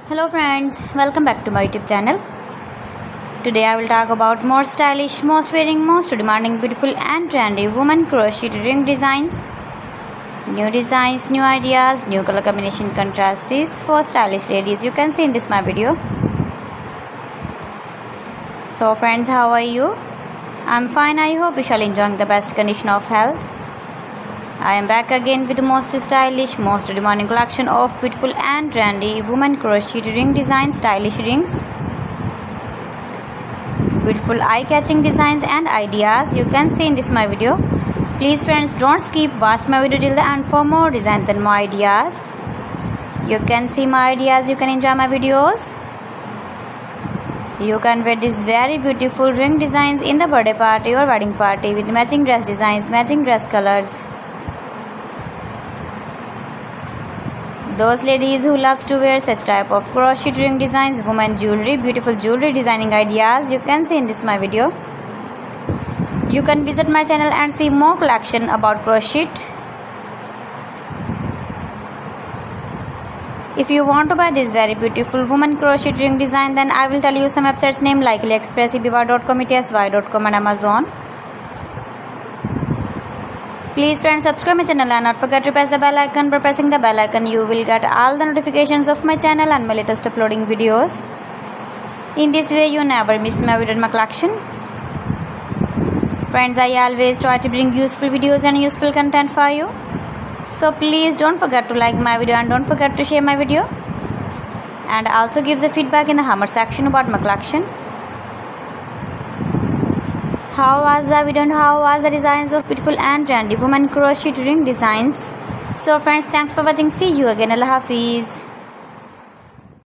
Hello friends, welcome back to my YouTube channel. Today I will talk about more stylish, most wearing, most demanding, beautiful and trendy women crochet ring designs. New designs, new ideas, new color combination contrasts for stylish ladies. You can see in this my video. So friends, how are you? I'm fine. I hope you shall enjoying the best condition of health. I am back again with the most stylish, most demanding collection of beautiful and trendy women crochet ring designs, stylish rings. Beautiful eye-catching designs and ideas you can see in this my video. Please friends, don't skip, watch my video till the end for more designs and more ideas. You can see my ideas, you can enjoy my videos. You can wear these very beautiful ring designs in the birthday party or wedding party with matching dress designs, matching dress colors. Those ladies who loves to wear such type of crochet ring designs, women jewelry, beautiful jewelry designing ideas you can see in this my video. You can visit my channel and see more collection about crochet. If you want to buy this very beautiful woman crochet ring design, then I will tell you some websites name like AliExpress, eBay.com, etsy.com and Amazon. Please friends, subscribe my channel and not forget to press the bell icon. By pressing the bell icon, you will get all the notifications of my channel and my latest uploading videos. In this way, you never miss my video and my collection. Friends, I always try to bring useful videos and useful content for you. So please don't forget to like my video and don't forget to share my video. And also give the feedback in the comment section about my collection. How was the video and how was the designs of beautiful and trendy women crochet ring designs? So friends, thanks for watching. See you again. Allah Hafiz.